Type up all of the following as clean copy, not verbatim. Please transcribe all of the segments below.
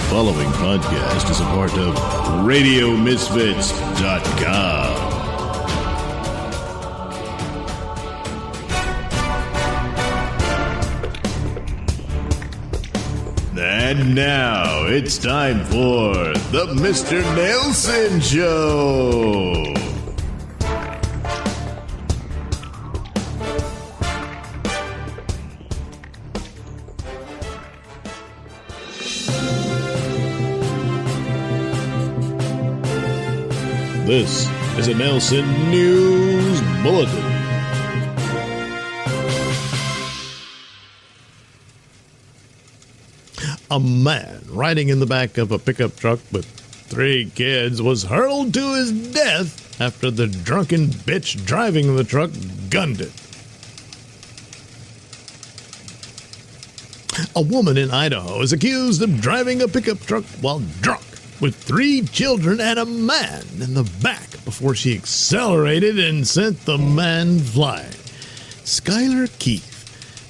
The following podcast is a part of RadioMisfits.com. And now it's time for the Mr. Nailsin Show. This is a Nailsin News Bulletin. A man riding in the back of a pickup truck with 3 kids was hurled to his death after the drunken bitch driving the truck gunned it. A woman in Idaho is accused of driving a pickup truck while drunk with 3 children and a man in the back before she accelerated and sent the man flying. Skylar Keith,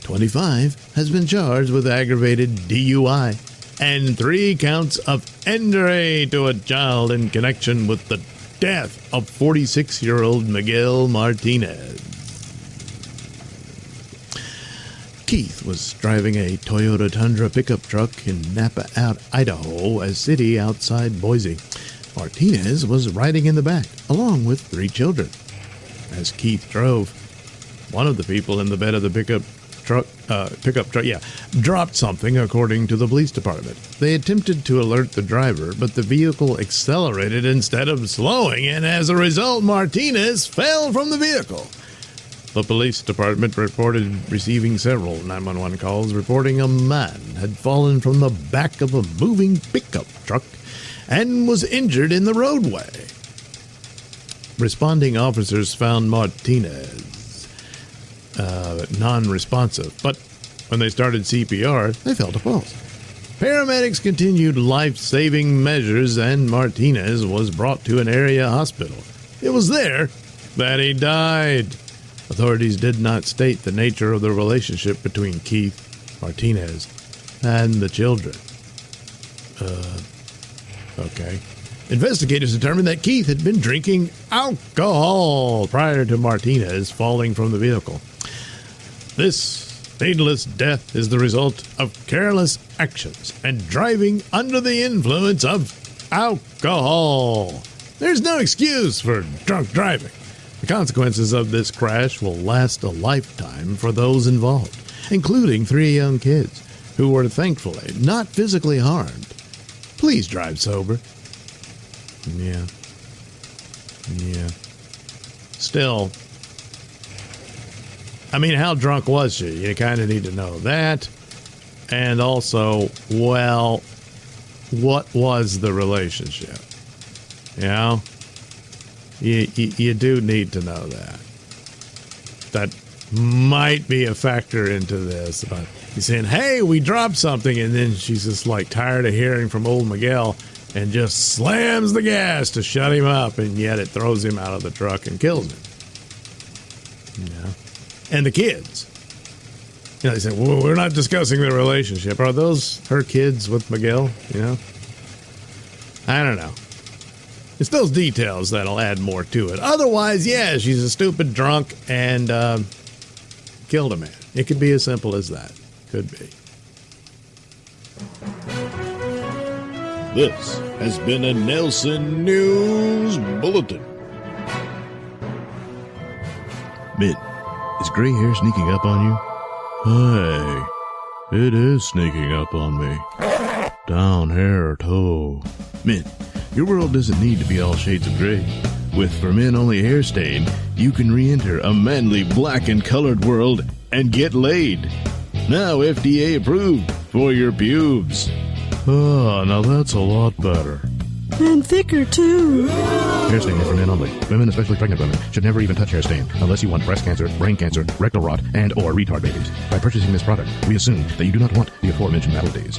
25, has been charged with aggravated DUI and 3 counts of injury to a child in connection with the death of 46-year-old Miguel Martinez. Keith was driving a Toyota Tundra pickup truck in Napa, Idaho, a city outside Boise. Martinez was riding in the back, along with 3 children. As Keith drove, one of the people in the bed of the pickup truck, dropped something, according to the police department. They attempted to alert the driver, but the vehicle accelerated instead of slowing, and as a result, Martinez fell from the vehicle. The police department reported receiving several 911 calls reporting a man had fallen from the back of a moving pickup truck and was injured in the roadway. Responding officers found Martinez non-responsive, but when they started CPR, they felt a pulse. Paramedics continued life-saving measures, and Martinez was brought to an area hospital. It was there that he died. Authorities did not state the nature of the relationship between Keith, Martinez, and the children. Okay. Investigators determined that Keith had been drinking alcohol prior to Martinez falling from the vehicle. This needless death is the result of careless actions and driving under the influence of alcohol. There's no excuse for drunk driving. The consequences of this crash will last a lifetime for those involved, including 3 young kids who were thankfully not physically harmed. Please drive sober. Yeah. Still, I mean, how drunk was she? You kind of need to know that. And also, well, what was the relationship? You know? You do need to know that. That might be a factor into this. But he's saying, hey, we dropped something. And then she's just like tired of hearing from old Miguel and just slams the gas to shut him up. And yet it throws him out of the truck and kills him. Yeah. And the kids. You know, they say, well, we're not discussing the relationship. Are those her kids with Miguel? You know? I don't know. It's those details that'll add more to it. Otherwise, yeah, she's a stupid drunk and killed a man. It could be as simple as that. Could be. This has been a Nailsin News Bulletin. Mid, is gray hair sneaking up on you? Hey, it is sneaking up on me. Down hair, toe. Mid, your world doesn't need to be all shades of gray. With For Men Only Hair Stain, you can re-enter a manly black and colored world and get laid. Now FDA approved for your pubes. Oh, now that's a lot better. And thicker, too. Hair stain is for men only. Women, especially pregnant women, should never even touch hair stain unless you want breast cancer, brain cancer, rectal rot, and or retard babies. By purchasing this product, we assume that you do not want the aforementioned maladies.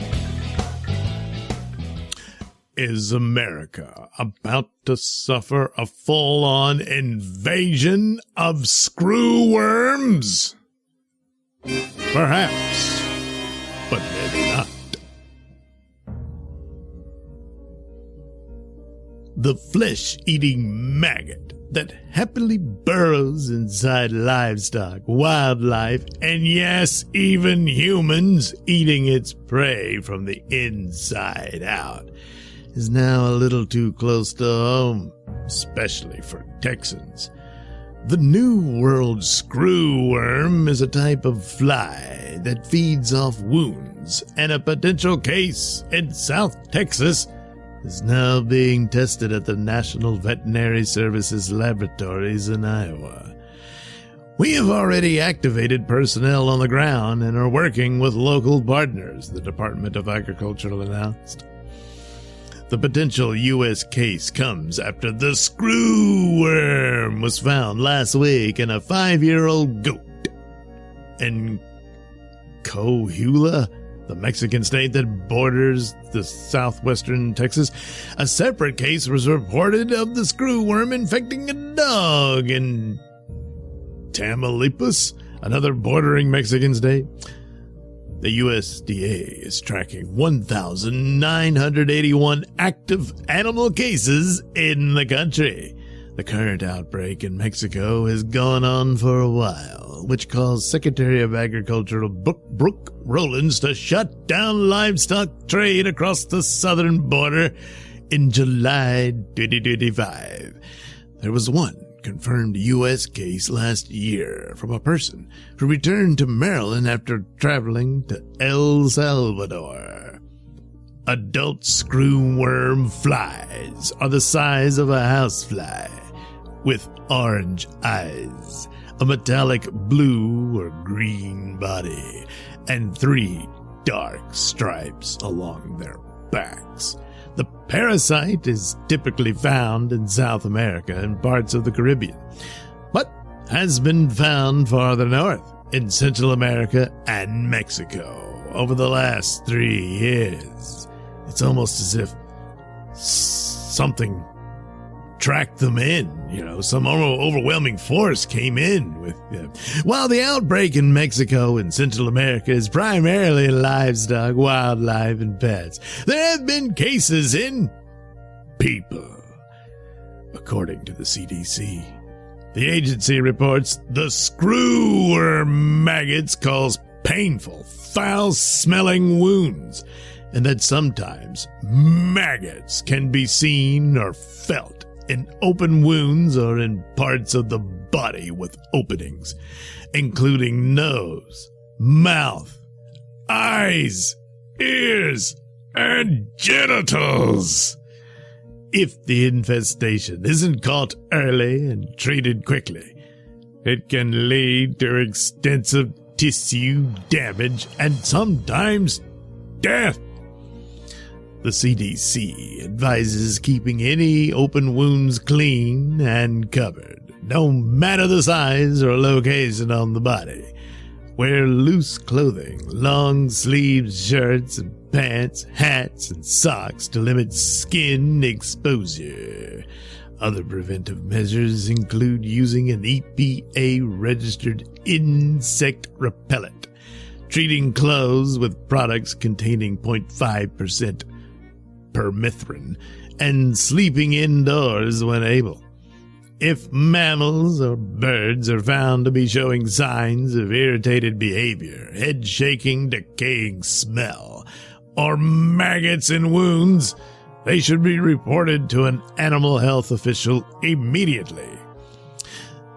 Is America about to suffer a full-on invasion of screwworms? Perhaps, but maybe not. the flesh-eating maggot that happily burrows inside livestock, wildlife, and yes, even humans, eating its prey from the inside out, is now a little too close to home, especially for Texans. The New World screwworm is a type of fly that feeds off wounds, and a potential case in South Texas is now being tested at the National Veterinary Services Laboratories in Iowa. We have already activated personnel on the ground and are working with local partners, the Department of Agriculture announced. The potential U.S. case comes after the screwworm was found last week in a 5-year-old goat in Coahuila, the Mexican state that borders the southwestern Texas. A separate case was reported of the screwworm infecting a dog in Tamaulipas, another bordering Mexican state. The USDA is tracking 1,981 active animal cases in the country. The current outbreak in Mexico has gone on for a while, which caused Secretary of Agriculture Brooke Rollins to shut down livestock trade across the southern border in July 2025. There was one confirmed U.S. case last year from a person who returned to Maryland after traveling to El Salvador. Adult screwworm flies are the size of a housefly, with orange eyes, a metallic blue or green body, and 3 dark stripes along their backs. The parasite is typically found in South America and parts of the Caribbean, but has been found farther north in Central America and Mexico over the last 3 years. It's almost as if something tracked them in, some overwhelming force came in with them. While the outbreak in Mexico and Central America is primarily livestock, wildlife, and pets, there have been cases in people. According to the CDC, the agency reports the screwworm maggots cause painful, foul-smelling wounds, and that sometimes maggots can be seen or felt in open wounds or in parts of the body with openings, including nose, mouth, eyes, ears, and genitals. If the infestation isn't caught early and treated quickly, it can lead to extensive tissue damage and sometimes death. The CDC advises keeping any open wounds clean and covered, no matter the size or location on the body. Wear loose clothing, long-sleeved shirts and pants, hats, and socks to limit skin exposure. Other preventive measures include using an EPA-registered insect repellent, treating clothes with products containing 0.5% permethrin, and sleeping indoors when able. If mammals or birds are found to be showing signs of irritated behavior, head shaking, decaying smell, or maggots in wounds, they should be reported to an animal health official immediately.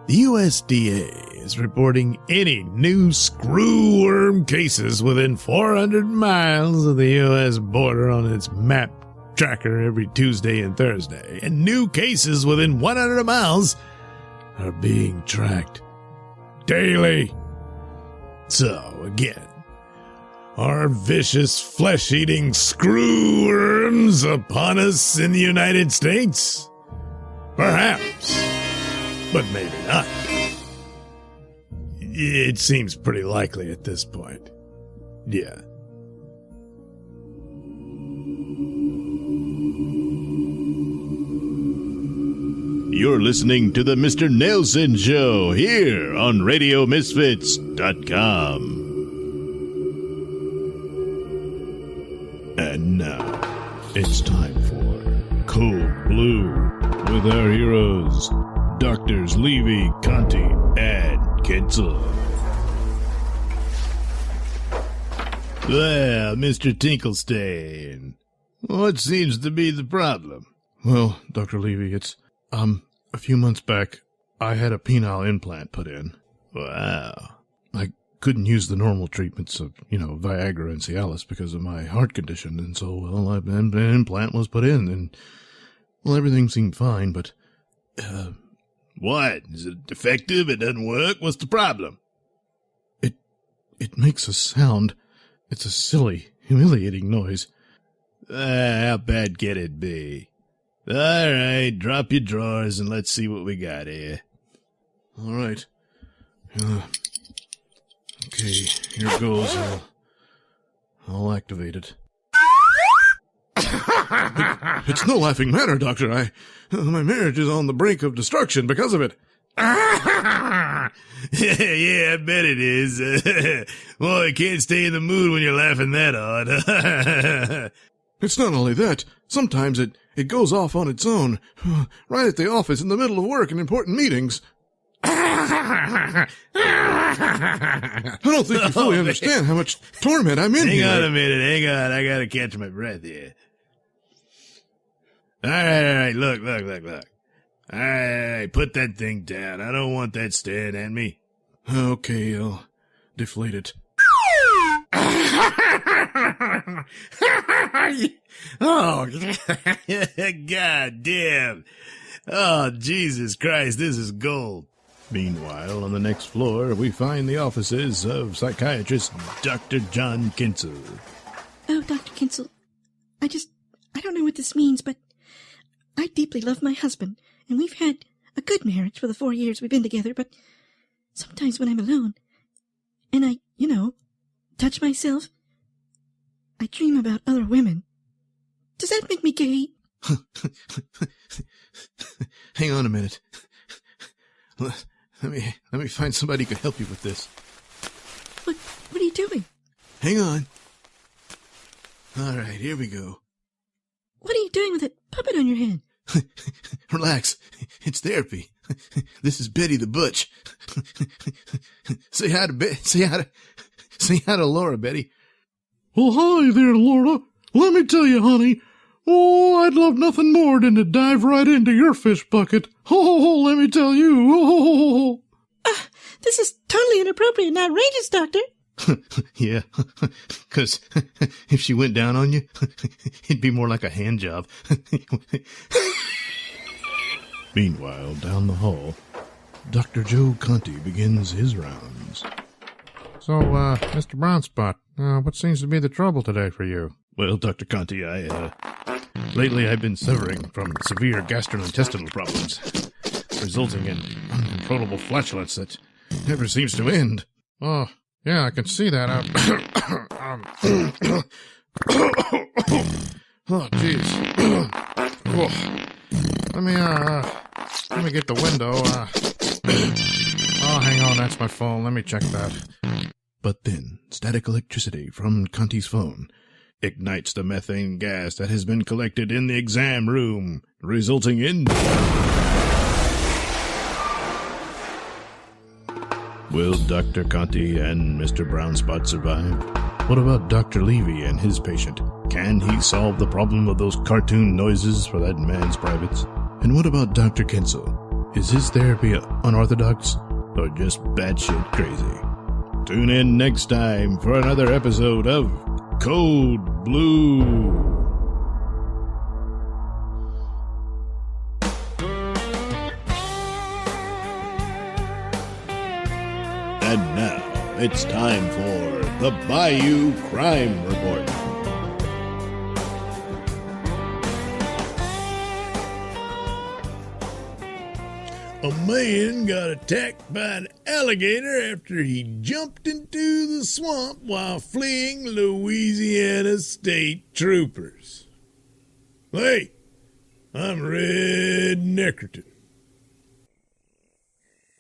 The USDA is reporting any new screwworm cases within 400 miles of the U.S. border on its map tracker every Tuesday and Thursday, and new cases within 100 miles are being tracked daily. So, again, are vicious flesh-eating screwworms upon us in the United States? Perhaps, but maybe not. It seems pretty likely at this point. Yeah. You're listening to the Mr. Nailsin Show here on RadioMisfits.com. And now, it's time for Code Blue with our heroes, Doctors Levy, Conti, and Kensel. Well, Mr. Tinklestein, what seems to be the problem? Well, Dr. Levy, it's, a few months back, I had a penile implant put in. Wow. I couldn't use the normal treatments of, Viagra and Cialis because of my heart condition, and so, well, an implant was put in, and, well, everything seemed fine, but, What? Is it defective? It doesn't work? What's the problem? It makes a sound. It's a silly, humiliating noise. How bad can it be? All right, drop your drawers and let's see what we got here. All right. Okay, here goes. I'll activate it. It's no laughing matter, Doctor. My marriage is on the brink of destruction because of it. Yeah, I bet it is. Boy, you can't stay in the mood when you're laughing that hard. It's not only that. Sometimes it goes off on its own, right at the office in the middle of work and important meetings. I don't think you fully understand how much torment I'm in here. Hang on a minute, hang on. I gotta catch my breath here. All right, look. All right, put that thing down. I don't want that staring at me. Okay, I'll deflate it. Oh, God damn. Oh, Jesus Christ, this is gold. Meanwhile, on the next floor, we find the offices of psychiatrist Dr. John Kensel. Oh, Dr. Kensel, I don't know what this means, but I deeply love my husband, and we've had a good marriage for the 4 years we've been together, but sometimes when I'm alone, and I, touch myself, I dream about other women. Does that make me gay? Hang on a minute. Let me find somebody who can help you with this. What are you doing? Hang on. All right, here we go. What are you doing with that puppet on your head? Relax. It's therapy. This is Betty the Butch. Say hi to Laura, Betty. Well, hi there, Laura. Let me tell you, honey. Oh, I'd love nothing more than to dive right into your fish bucket. Oh, let me tell you. Oh. This is totally inappropriate and outrageous, Doctor. Yeah, because if she went down on you, it'd be more like a hand job. Meanwhile, down the hall, Dr. Joe Conti begins his rounds. So, Mr. Brownspot, what seems to be the trouble today for you? Well, Dr. Conti, lately I've been suffering from severe gastrointestinal problems, resulting in uncontrollable flatulence that never seems to end. Oh, yeah, I can see that. Oh, jeez. Let me get the window. Oh, hang on, that's my phone. Let me check that. But then, static electricity from Conti's phone ignites the methane gas that has been collected in the exam room, resulting in... Will Dr. Conti and Mr. Brownspot survive? What about Dr. Levy and his patient? Can he solve the problem of those cartoon noises for that man's privates? And what about Dr. Kensel? Is his therapy unorthodox or just batshit crazy? Tune in next time for another episode of Code Blue. And now it's time for the Bayou Crime Report. A man got attacked by an alligator after he jumped into the swamp while fleeing Louisiana State Troopers. Hey, I'm Red Neckerton.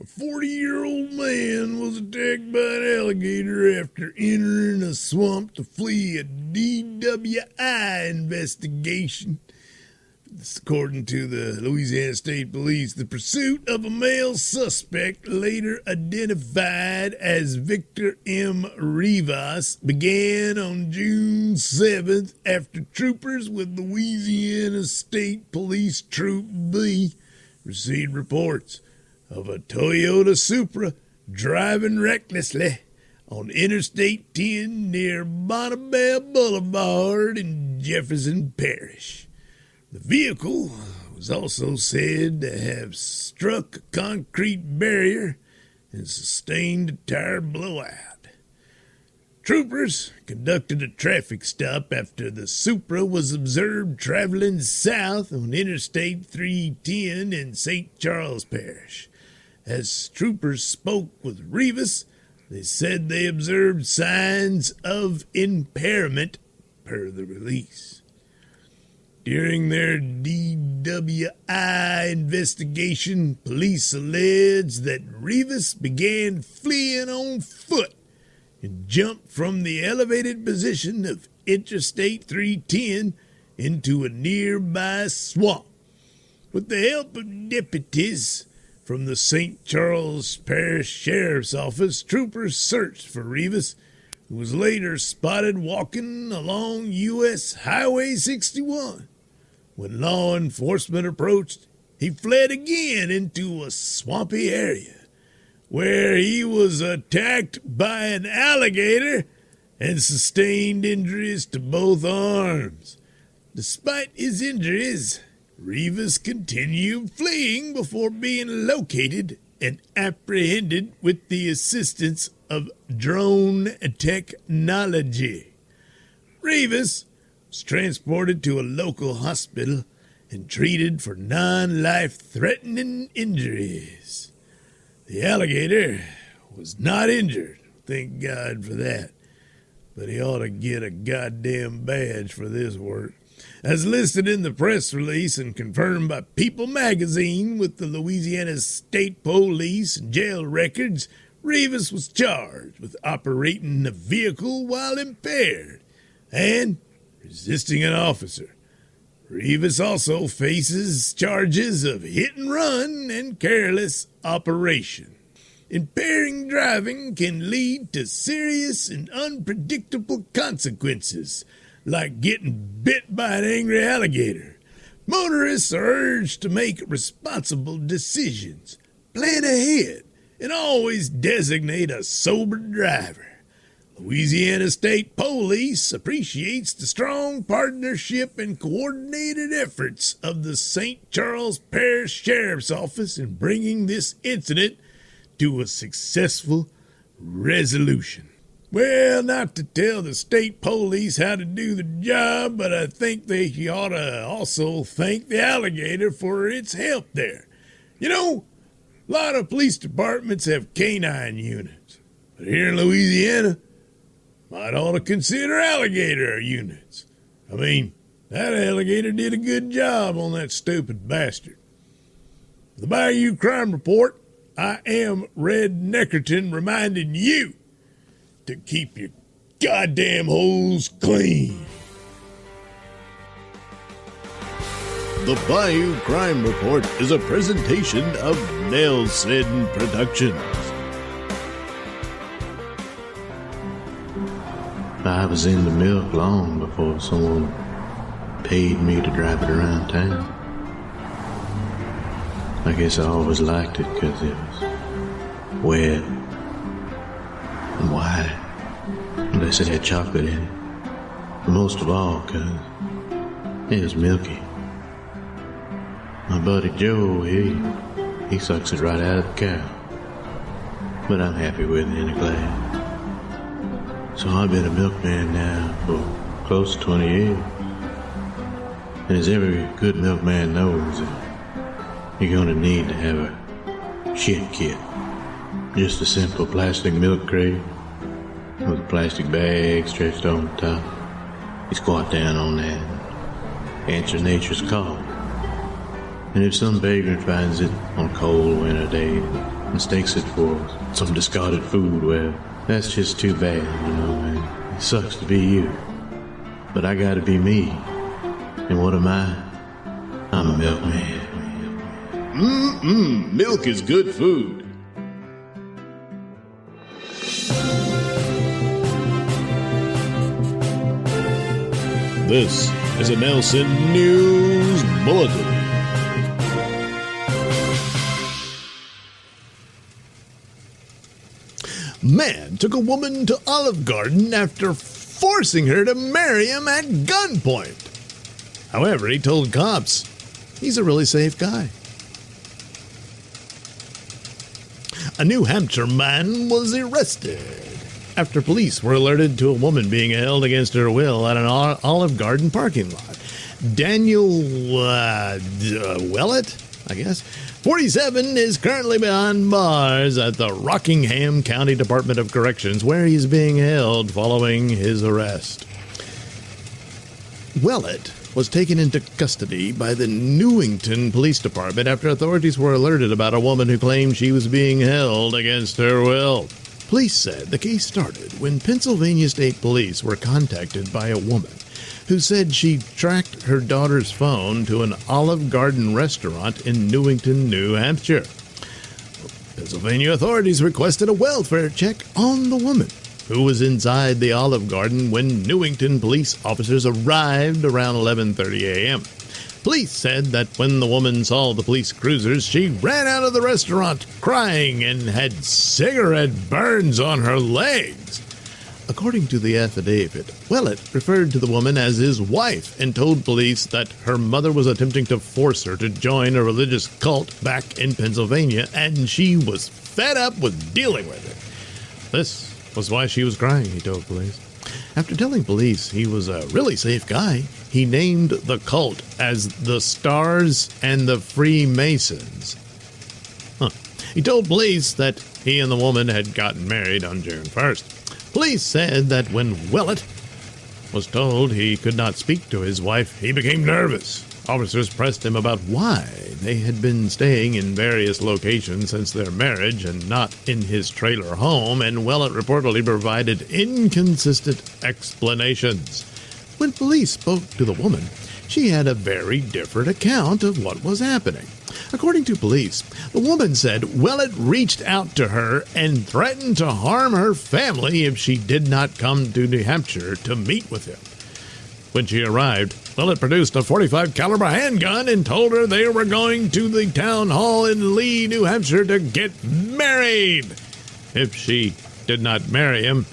A 40-year-old man was attacked by an alligator after entering a swamp to flee a DWI investigation. According to the Louisiana State Police, the pursuit of a male suspect, later identified as Victor M. Rivas, began on June 7th after troopers with Louisiana State Police Troop B received reports of a Toyota Supra driving recklessly on Interstate 10 near Bonnabelle Boulevard in Jefferson Parish. The vehicle was also said to have struck a concrete barrier and sustained a tire blowout. Troopers conducted a traffic stop after the Supra was observed traveling south on Interstate 310 in St. Charles Parish. As troopers spoke with Rivas, they said they observed signs of impairment per the release. During their DWI investigation, police alleged that Rivas began fleeing on foot and jumped from the elevated position of Interstate 310 into a nearby swamp. With the help of deputies from the St. Charles Parish Sheriff's Office, troopers searched for Rivas, who was later spotted walking along U.S. Highway 61. When law enforcement approached, he fled again into a swampy area, where he was attacked by an alligator and sustained injuries to both arms. Despite his injuries, Rivas continued fleeing before being located and apprehended with the assistance of drone technology. Rivas was transported to a local hospital and treated for non-life-threatening injuries. The alligator was not injured, thank God for that, but he ought to get a goddamn badge for this work. As listed in the press release and confirmed by People magazine with the Louisiana State Police and jail records, Rivas was charged with operating a vehicle while impaired and resisting an officer. Rivas also faces charges of hit and run and careless operation. Impairing driving can lead to serious and unpredictable consequences, like getting bit by an angry alligator. Motorists are urged to make responsible decisions, plan ahead, and always designate a sober driver. Louisiana State Police appreciates the strong partnership and coordinated efforts of the St. Charles Parish Sheriff's Office in bringing this incident to a successful resolution. Well, not to tell the state police how to do the job, but I think they ought to also thank the alligator for its help there. You know, a lot of police departments have canine units, but here in Louisiana, might ought to consider alligator units. I mean, that alligator did a good job on that stupid bastard. For the Bayou Crime Report, I am Red Neckerton reminding you to keep your goddamn holes clean. The Bayou Crime Report is a presentation of Nailsin Productions. I was in the milk long before someone paid me to drive it around town. I guess I always liked it because it was wet and white, unless it had chocolate in it. But most of all because it was milky. My buddy Joe, he sucks it right out of the cow. But I'm happy with it in a glass. So I've been a milkman now for close to 20 years. And as every good milkman knows, you're going to need to have a shit kit. Just a simple plastic milk crate with a plastic bag stretched on the top. You squat down on that and answer nature's call. And if some vagrant finds it on a cold winter day and mistakes it for some discarded food, well, that's just too bad, you know, man. It sucks to be you. But I gotta be me. And what am I? I'm a milkman. Milk is good food. This is a Nailsin News Bulletin. Man took a woman to Olive Garden after forcing her to marry him at gunpoint. However, he told cops he's a really safe guy. A New Hampshire man was arrested after police were alerted to a woman being held against her will at an Olive Garden parking lot. Daniel Willett, I guess, 47, is currently behind bars at the Rockingham County Department of Corrections, where he's being held following his arrest. Willett was taken into custody by the Newington Police Department after authorities were alerted about a woman who claimed she was being held against her will. Police said the case started when Pennsylvania State Police were contacted by a woman who said she tracked her daughter's phone to an Olive Garden restaurant in Newington, New Hampshire. Pennsylvania authorities requested a welfare check on the woman, who was inside the Olive Garden when Newington police officers arrived around 11:30 a.m. Police said that when the woman saw the police cruisers, she ran out of the restaurant crying and had cigarette burns on her legs. According to the affidavit, Willett referred to the woman as his wife and told police that her mother was attempting to force her to join a religious cult back in Pennsylvania, and she was fed up with dealing with it. This was why she was crying, he told police. After telling police he was a really safe guy, he named the cult as the Stars and the Freemasons. He told police that he and the woman had gotten married on June 1st. Police said that when Willett was told he could not speak to his wife, he became nervous. Officers pressed him about why they had been staying in various locations since their marriage and not in his trailer home, and Willett reportedly provided inconsistent explanations. When police spoke to the woman, she had a very different account of what was happening. According to police, the woman said Willett reached out to her and threatened to harm her family if she did not come to New Hampshire to meet with him. When she arrived, Willett produced a .45 caliber handgun and told her they were going to the town hall in Lee, New Hampshire to get married. If she did not marry him,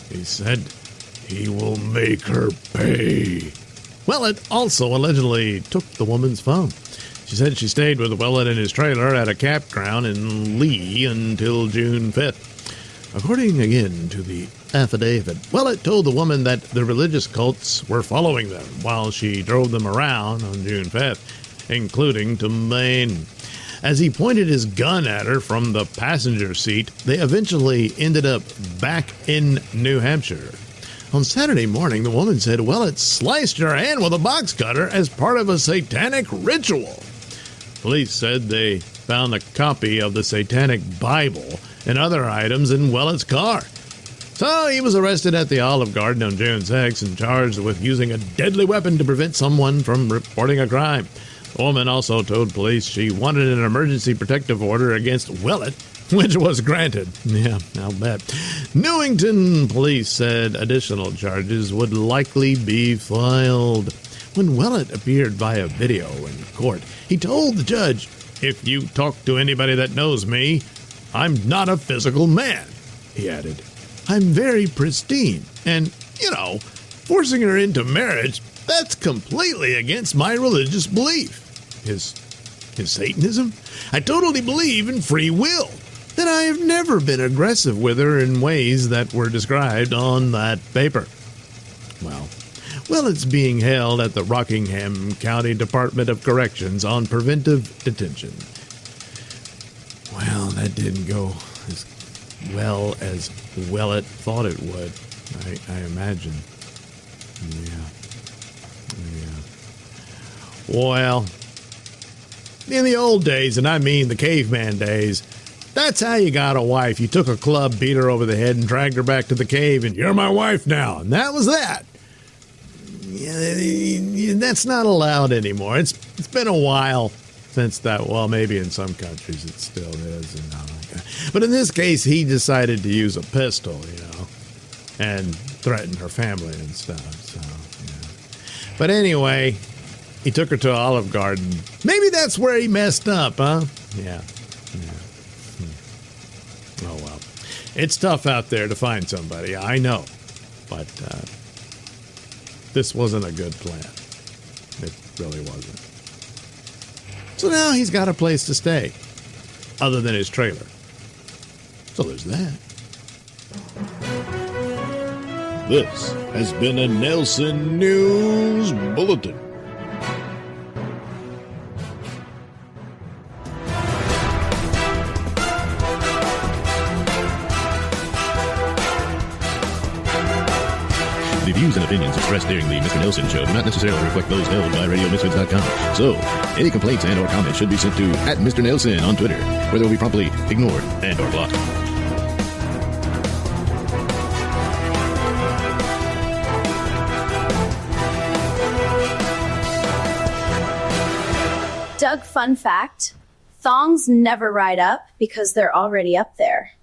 he said he will make her pay. Willett also allegedly took the woman's phone. She said she stayed with Willett in his trailer at a campground in Lee until June 5th. According again to the affidavit, Willett told the woman that the religious cults were following them while she drove them around on June 5th, including to Maine. As he pointed his gun at her from the passenger seat, they eventually ended up back in New Hampshire. On Saturday morning, the woman said Willett sliced her hand with a box cutter as part of a satanic ritual. Police said they found a copy of the Satanic Bible and other items in Willett's car. So he was arrested at the Olive Garden on June 6 and charged with using a deadly weapon to prevent someone from reporting a crime. The woman also told police she wanted an emergency protective order against Willett, which was granted. Yeah, I'll bet. Newington police said additional charges would likely be filed. When Willett appeared via video in court, he told the judge, "If you talk to anybody that knows me, I'm not a physical man," he added. "I'm very pristine, and, forcing her into marriage, that's completely against my religious belief." His Satanism? "I totally believe in free will, that I have never been aggressive with her in ways that were described on that paper." Well, Willett's being held at the Rockingham County Department of Corrections on preventive detention. Well, that didn't go as well as Willett thought it would, I imagine. Yeah. Well, in the old days, and I mean the caveman days, that's how you got a wife. You took a club, beat her over the head, and dragged her back to the cave, and you're my wife now. And that was that. that's not allowed anymore. It's been a while since that. Well, maybe in some countries it still is. But in this case, he decided to use a pistol, and threaten her family and stuff. So, yeah. But anyway, he took her to Olive Garden. Maybe that's where he messed up, huh? Yeah. Oh, well. It's tough out there to find somebody, I know. But this wasn't a good plan. It really wasn't. So now he's got a place to stay, other than his trailer. So there's that. This has been a Nailsin News Bulletin. The views and opinions expressed during the Mr. Nailsin Show do not necessarily reflect those held by RadioMisfits.com. So, any complaints and or comments should be sent to @Mr. Nailsin on Twitter, where they will be promptly ignored and or blocked. Doug, fun fact, thongs never ride up because they're already up there.